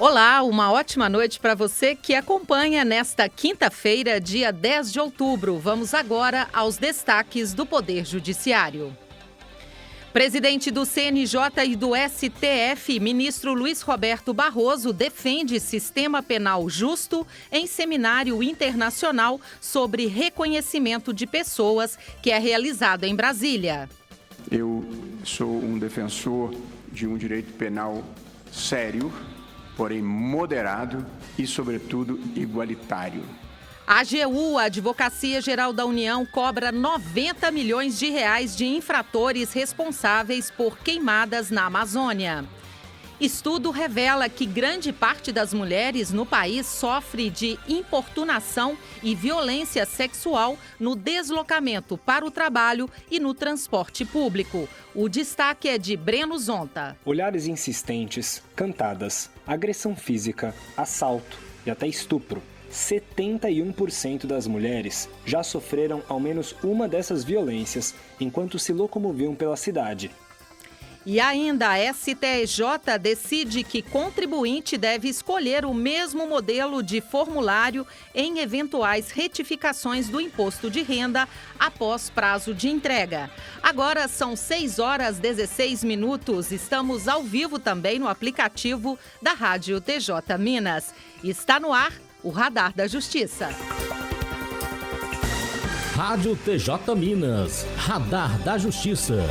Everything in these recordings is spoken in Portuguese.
Olá, uma ótima noite para você que acompanha nesta quinta-feira, dia 10 de outubro. Vamos agora aos destaques do Poder Judiciário. Presidente do CNJ e do STF, ministro Luiz Roberto Barroso, defende sistema penal justo em seminário internacional sobre reconhecimento de pessoas que é realizado em Brasília. Eu sou um defensor de um direito penal sério, porém moderado e, sobretudo, igualitário. A AGU, a Advocacia Geral da União, cobra 90 milhões de reais de infratores responsáveis por queimadas na Amazônia. Estudo revela que grande parte das mulheres no país sofre de importunação e violência sexual no deslocamento para o trabalho e no transporte público. O destaque é de Breno Zonta. Olhares insistentes, cantadas, agressão física, assalto e até estupro. 71% das mulheres já sofreram ao menos uma dessas violências enquanto se locomoviam pela cidade. E ainda a STJ decide que contribuinte deve escolher o mesmo modelo de formulário em eventuais retificações do imposto de renda após prazo de entrega. Agora são 6h16. Estamos ao vivo também no aplicativo da Rádio TJ Minas. Está no ar o Radar da Justiça. Rádio TJ Minas, Radar da Justiça.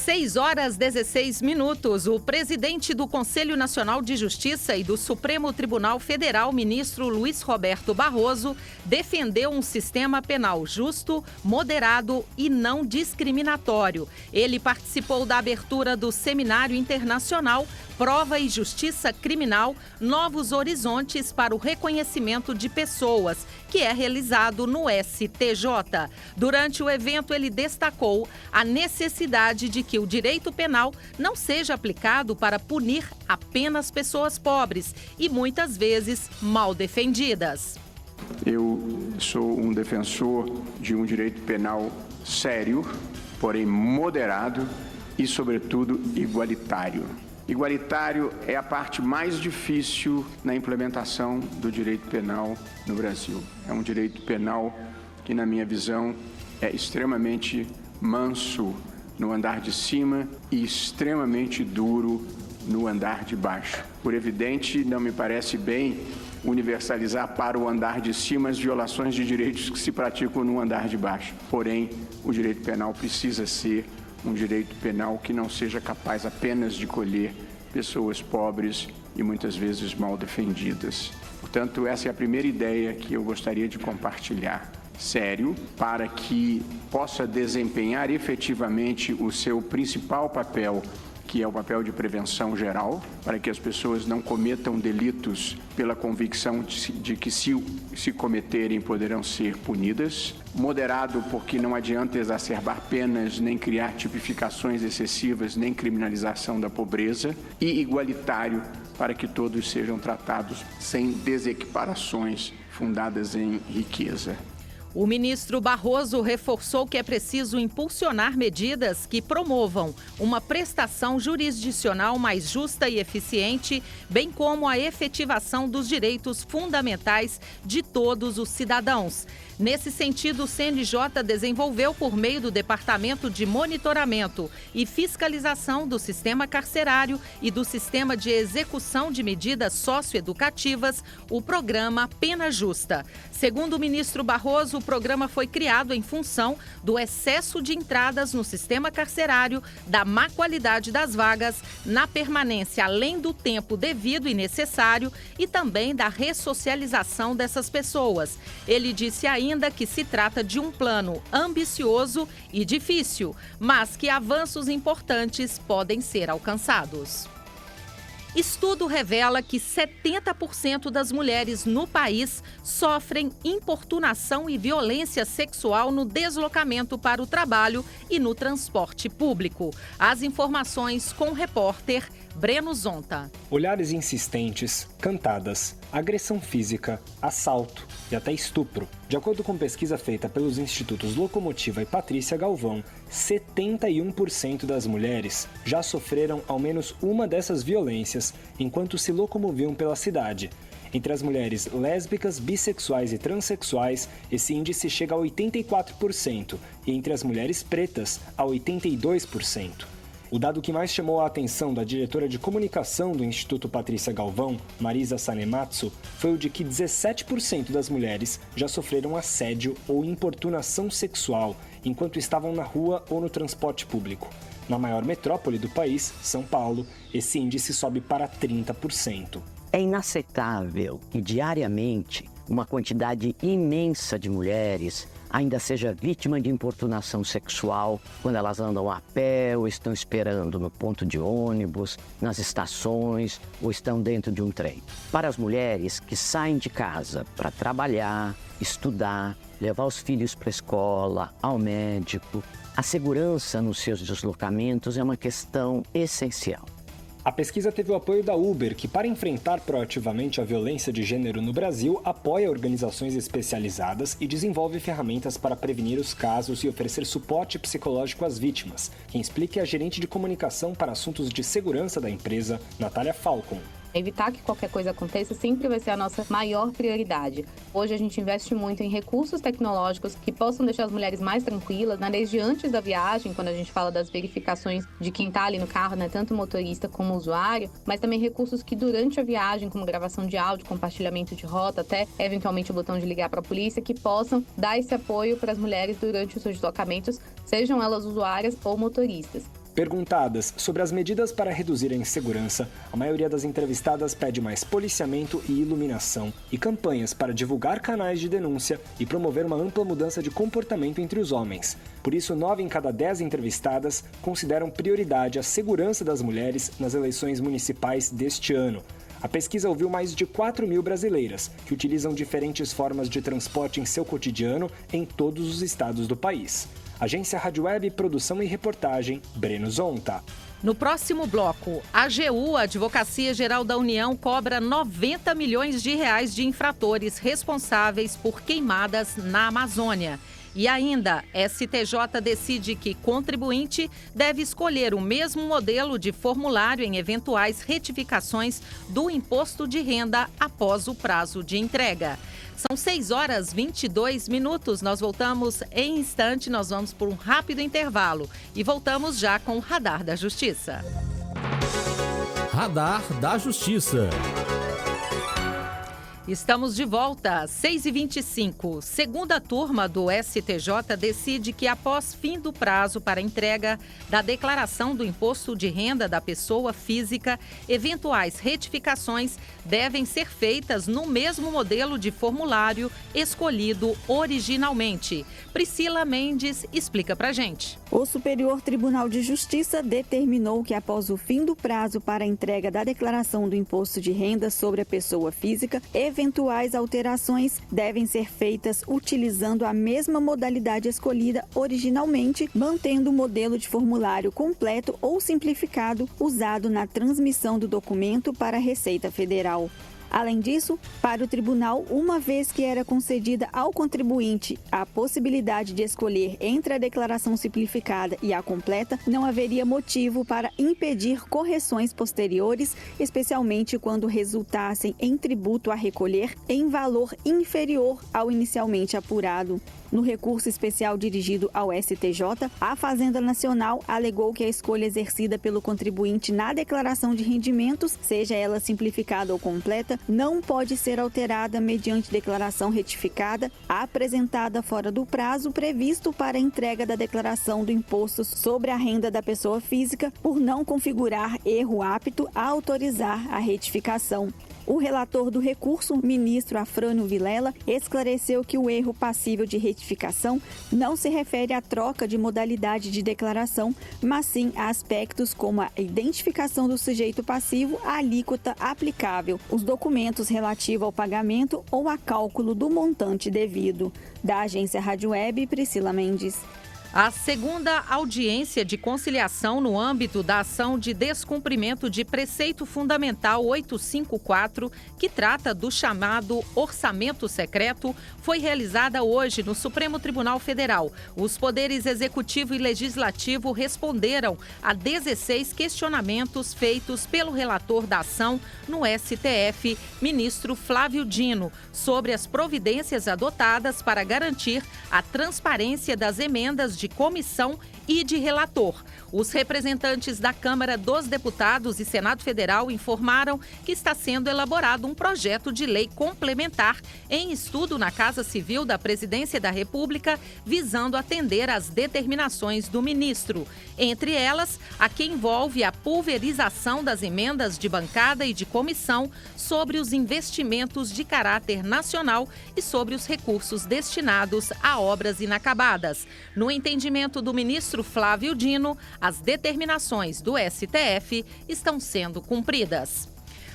6h16. O presidente do Conselho Nacional de Justiça e do Supremo Tribunal Federal, ministro Luiz Roberto Barroso, defendeu um sistema penal justo, moderado e não discriminatório. Ele participou da abertura do Seminário Internacional Prova e Justiça Criminal, Novos Horizontes para o Reconhecimento de Pessoas, que é realizado no STJ. Durante o evento, ele destacou a necessidade de que o direito penal não seja aplicado para punir apenas pessoas pobres e muitas vezes mal defendidas. Eu sou um defensor de um direito penal sério, porém moderado e, sobretudo, igualitário. Igualitário é a parte mais difícil na implementação do direito penal no Brasil. É um direito penal que, na minha visão, é extremamente manso no andar de cima e extremamente duro no andar de baixo. Por evidente, não me parece bem universalizar para o andar de cima as violações de direitos que se praticam no andar de baixo. Porém, o direito penal precisa ser um direito penal que não seja capaz apenas de colher pessoas pobres e muitas vezes mal defendidas. Portanto, essa é a primeira ideia que eu gostaria de compartilhar. Sério, para que possa desempenhar efetivamente o seu principal papel, que é o papel de prevenção geral, para que as pessoas não cometam delitos pela convicção de que se cometerem poderão ser punidas. Moderado, porque não adianta exacerbar penas, nem criar tipificações excessivas, nem criminalização da pobreza. E igualitário, para que todos sejam tratados sem desequiparações fundadas em riqueza. O ministro Barroso reforçou que é preciso impulsionar medidas que promovam uma prestação jurisdicional mais justa e eficiente, bem como a efetivação dos direitos fundamentais de todos os cidadãos. Nesse sentido, o CNJ desenvolveu, por meio do Departamento de Monitoramento e Fiscalização do Sistema Carcerário e do Sistema de Execução de Medidas Socioeducativas, o programa Pena Justa. Segundo o ministro Barroso, o programa foi criado em função do excesso de entradas no sistema carcerário, da má qualidade das vagas, na permanência além do tempo devido e necessário e também da ressocialização dessas pessoas. Ele disse ainda que se trata de um plano ambicioso e difícil, mas que avanços importantes podem ser alcançados. Estudo revela que 70% das mulheres no país sofrem importunação e violência sexual no deslocamento para o trabalho e no transporte público. As informações com o repórter Breno Zonta. Olhares insistentes, cantadas, agressão física, assalto e até estupro. De acordo com pesquisa feita pelos institutos Locomotiva e Patrícia Galvão, 71% das mulheres já sofreram ao menos uma dessas violências enquanto se locomoviam pela cidade. Entre as mulheres lésbicas, bissexuais e transexuais, esse índice chega a 84%, e entre as mulheres pretas, a 82%. O dado que mais chamou a atenção da diretora de comunicação do Instituto Patrícia Galvão, Marisa Sanematsu, foi o de que 17% das mulheres já sofreram assédio ou importunação sexual enquanto estavam na rua ou no transporte público. Na maior metrópole do país, São Paulo, esse índice sobe para 30%. É inaceitável que diariamente uma quantidade imensa de mulheres ainda seja vítima de importunação sexual quando elas andam a pé ou estão esperando no ponto de ônibus, nas estações ou estão dentro de um trem. Para as mulheres que saem de casa para trabalhar, estudar, levar os filhos para a escola, ao médico, a segurança nos seus deslocamentos é uma questão essencial. A pesquisa teve o apoio da Uber, que, para enfrentar proativamente a violência de gênero no Brasil, apoia organizações especializadas e desenvolve ferramentas para prevenir os casos e oferecer suporte psicológico às vítimas. Quem explica é a gerente de comunicação para assuntos de segurança da empresa, Natália Falcon. Evitar que qualquer coisa aconteça sempre vai ser a nossa maior prioridade. Hoje a gente investe muito em recursos tecnológicos que possam deixar as mulheres mais tranquilas, né? Desde antes da viagem, quando a gente fala das verificações de quem está ali no carro, né? Tanto o motorista como o usuário, mas também recursos que durante a viagem, como gravação de áudio, compartilhamento de rota, até eventualmente o botão de ligar para a polícia, que possam dar esse apoio para as mulheres durante os seus deslocamentos, sejam elas usuárias ou motoristas. Perguntadas sobre as medidas para reduzir a insegurança, a maioria das entrevistadas pede mais policiamento e iluminação e campanhas para divulgar canais de denúncia e promover uma ampla mudança de comportamento entre os homens. Por isso, 9 em cada 10 entrevistadas consideram prioridade a segurança das mulheres nas eleições municipais deste ano. A pesquisa ouviu mais de 4.000 brasileiras, que utilizam diferentes formas de transporte em seu cotidiano em todos os estados do país. Agência Rádio Web, produção e reportagem, Breno Zonta. No próximo bloco, a AGU, a Advocacia Geral da União, cobra 90 milhões de reais de infratores responsáveis por queimadas na Amazônia. E ainda, STJ decide que contribuinte deve escolher o mesmo modelo de formulário em eventuais retificações do imposto de renda após o prazo de entrega. São 6h22. Nós voltamos em instante, nós vamos por um rápido intervalo e voltamos já com o Radar da Justiça. Radar da Justiça. Estamos de volta, 6h25. Segunda turma do STJ decide que, após fim do prazo para entrega da declaração do imposto de renda da pessoa física, eventuais retificações devem ser feitas no mesmo modelo de formulário escolhido originalmente. Priscila Mendes explica pra gente. O Superior Tribunal de Justiça determinou que, após o fim do prazo para a entrega da declaração do imposto de renda sobre a pessoa física, eventuais alterações devem ser feitas utilizando a mesma modalidade escolhida originalmente, mantendo o modelo de formulário completo ou simplificado usado na transmissão do documento para a Receita Federal. Além disso, para o tribunal, uma vez que era concedida ao contribuinte a possibilidade de escolher entre a declaração simplificada e a completa, não haveria motivo para impedir correções posteriores, especialmente quando resultassem em tributo a recolher em valor inferior ao inicialmente apurado. No recurso especial dirigido ao STJ, a Fazenda Nacional alegou que a escolha exercida pelo contribuinte na declaração de rendimentos, seja ela simplificada ou completa, não pode ser alterada mediante declaração retificada, apresentada fora do prazo previsto para a entrega da declaração do imposto sobre a renda da pessoa física, por não configurar erro apto a autorizar a retificação. O relator do recurso, ministro Afrânio Vilela, esclareceu que o erro passível de retificação não se refere à troca de modalidade de declaração, mas sim a aspectos como a identificação do sujeito passivo, a alíquota aplicável, os documentos relativos ao pagamento ou a cálculo do montante devido. Da agência Rádio Web, Priscila Mendes. A segunda audiência de conciliação no âmbito da ação de descumprimento de preceito fundamental 854, que trata do chamado orçamento secreto, foi realizada hoje no Supremo Tribunal Federal. Os poderes executivo e legislativo responderam a 16 questionamentos feitos pelo relator da ação no STF, ministro Flávio Dino, sobre as providências adotadas para garantir a transparência das emendas de comissão e de relator. Os representantes da Câmara dos Deputados e Senado Federal informaram que está sendo elaborado um projeto de lei complementar em estudo na Casa Civil da Presidência da República, visando atender às determinações do ministro. Entre elas, a que envolve a pulverização das emendas de bancada e de comissão sobre os investimentos de caráter nacional e sobre os recursos destinados a obras inacabadas. No entendimento do ministro Flávio Dino, as determinações do STF estão sendo cumpridas.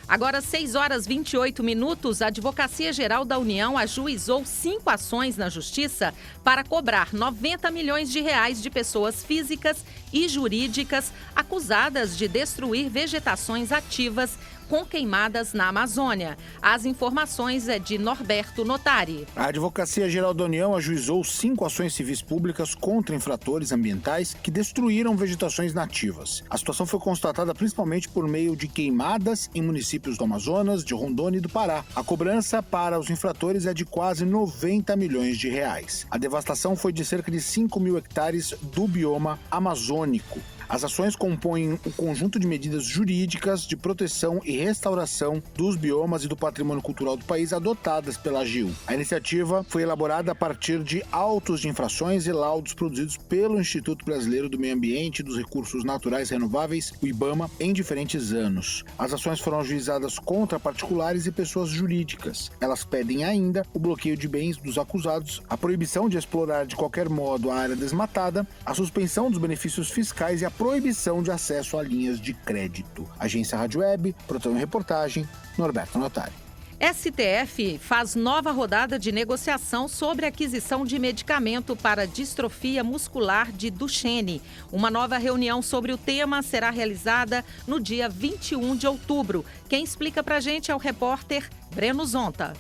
Agora, 6h28, a Advocacia Geral da União ajuizou 5 ações na Justiça para cobrar 90 milhões de reais de pessoas físicas e jurídicas acusadas de destruir vegetações ativas com queimadas na Amazônia. As informações é de Norberto Notari. A Advocacia Geral da União ajuizou 5 ações civis públicas contra infratores ambientais que destruíram vegetações nativas. A situação foi constatada principalmente por meio de queimadas em municípios do Amazonas, de Rondônia e do Pará. A cobrança para os infratores é de quase 90 milhões de reais. A devastação foi de cerca de 5 mil hectares do bioma amazônico. As ações compõem um conjunto de medidas jurídicas de proteção e restauração dos biomas e do patrimônio cultural do país adotadas pela AGIU. A iniciativa foi elaborada a partir de autos de infrações e laudos produzidos pelo Instituto Brasileiro do Meio Ambiente e dos Recursos Naturais Renováveis, o IBAMA, em diferentes anos. As ações foram ajuizadas contra particulares e pessoas jurídicas. Elas pedem ainda o bloqueio de bens dos acusados, a proibição de explorar de qualquer modo a área desmatada, a suspensão dos benefícios fiscais e a proibição de acesso a linhas de crédito. Agência Rádio Web, produção e reportagem, Norberto Notari. STF faz nova rodada de negociação sobre a aquisição de medicamento para distrofia muscular de Duchenne. Uma nova reunião sobre o tema será realizada no dia 21 de outubro. Quem explica pra gente é o repórter Breno Zonta.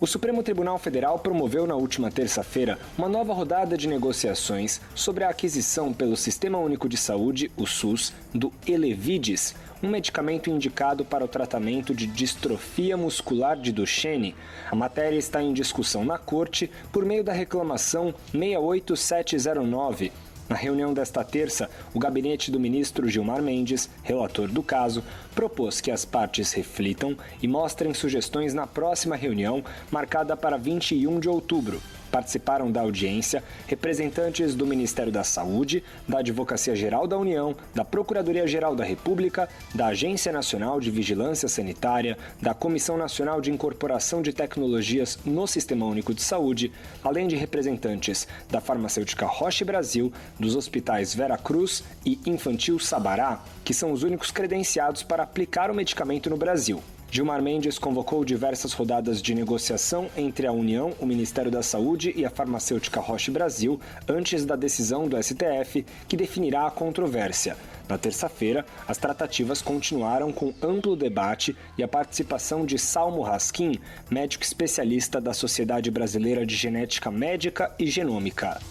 O Supremo Tribunal Federal promoveu na última terça-feira uma nova rodada de negociações sobre a aquisição pelo Sistema Único de Saúde, o SUS, do Elevidys, um medicamento indicado para o tratamento de distrofia muscular de Duchenne. A matéria está em discussão na Corte por meio da reclamação 68709. Na reunião desta terça, o gabinete do ministro Gilmar Mendes, relator do caso, propôs que as partes reflitam e mostrem sugestões na próxima reunião, marcada para 21 de outubro. Participaram da audiência representantes do Ministério da Saúde, da Advocacia Geral da União, da Procuradoria-Geral da República, da Agência Nacional de Vigilância Sanitária, da Comissão Nacional de Incorporação de Tecnologias no Sistema Único de Saúde, além de representantes da farmacêutica Roche Brasil, dos hospitais Vera Cruz e Infantil Sabará, que são os únicos credenciados para aplicar o medicamento no Brasil. Gilmar Mendes convocou diversas rodadas de negociação entre a União, o Ministério da Saúde e a farmacêutica Roche Brasil antes da decisão do STF, que definirá a controvérsia. Na terça-feira, as tratativas continuaram com amplo debate e a participação de Salmo Raskin, médico especialista da Sociedade Brasileira de Genética Médica e Genômica.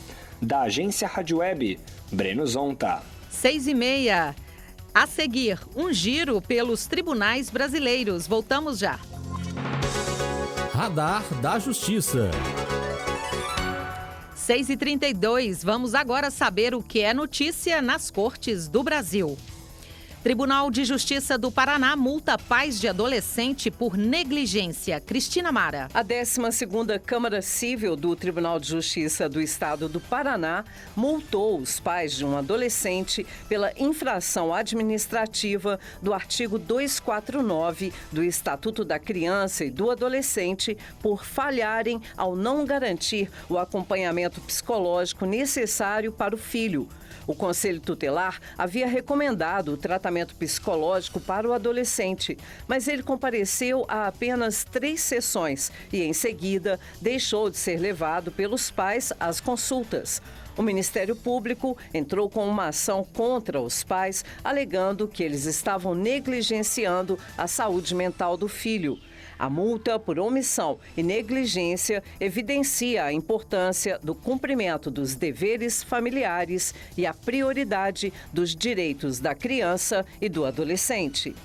Da agência Rádio Web, Breno Zonta. 6h30. A seguir, um giro pelos tribunais brasileiros. Voltamos já. Radar da Justiça. 6h32. Vamos agora saber o que é notícia nas cortes do Brasil. Tribunal de Justiça do Paraná multa pais de adolescente por negligência. Cristina Mara. A 12ª Câmara Civil do Tribunal de Justiça do Estado do Paraná multou os pais de um adolescente pela infração administrativa do artigo 249 do Estatuto da Criança e do Adolescente por falharem ao não garantir o acompanhamento psicológico necessário para o filho. O Conselho Tutelar havia recomendado o tratamento psicológico para o adolescente, mas ele compareceu a apenas 3 sessões e, em seguida, deixou de ser levado pelos pais às consultas. O Ministério Público entrou com uma ação contra os pais, alegando que eles estavam negligenciando a saúde mental do filho. A multa por omissão e negligência evidencia a importância do cumprimento dos deveres familiares e a prioridade dos direitos da criança e do adolescente.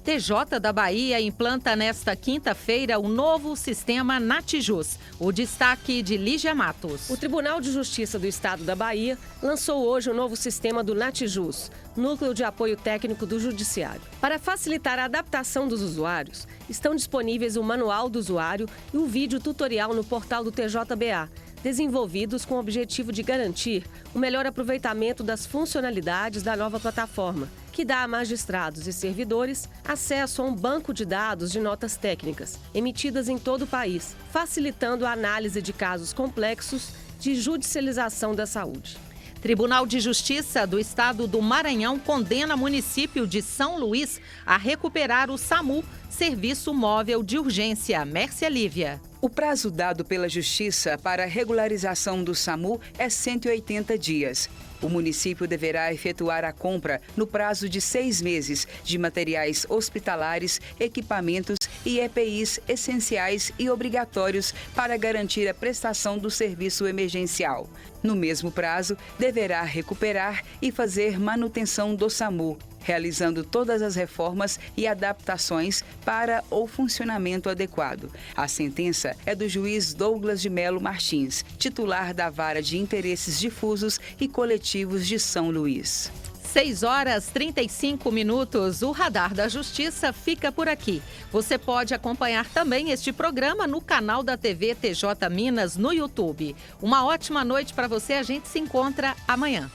TJ da Bahia implanta nesta quinta-feira o novo sistema Natijus. O destaque de Lígia Matos. O Tribunal de Justiça do Estado da Bahia lançou hoje o novo sistema do Natijus, Núcleo de Apoio Técnico do Judiciário. Para facilitar a adaptação dos usuários, estão disponíveis o Manual do Usuário e o vídeo tutorial no portal do TJBA, desenvolvidos com o objetivo de garantir o melhor aproveitamento das funcionalidades da nova plataforma, que dá a magistrados e servidores acesso a um banco de dados de notas técnicas, emitidas em todo o país, facilitando a análise de casos complexos de judicialização da saúde. Tribunal de Justiça do Estado do Maranhão condena o município de São Luís a recuperar o SAMU, Serviço Móvel de Urgência. Mércia Lívia. O prazo dado pela Justiça para a regularização do SAMU é 180 dias. O município deverá efetuar a compra, no prazo de 6 meses, de materiais hospitalares, equipamentos e EPIs essenciais e obrigatórios para garantir a prestação do serviço emergencial. No mesmo prazo, deverá recuperar e fazer manutenção do SAMU, realizando todas as reformas e adaptações para o funcionamento adequado. A sentença é do juiz Douglas de Melo Martins, titular da Vara de Interesses Difusos e Coletivos de São Luís. 6h35. O Radar da Justiça fica por aqui. Você pode acompanhar também este programa no canal da TV TJ Minas no YouTube. Uma ótima noite para você. A gente se encontra amanhã.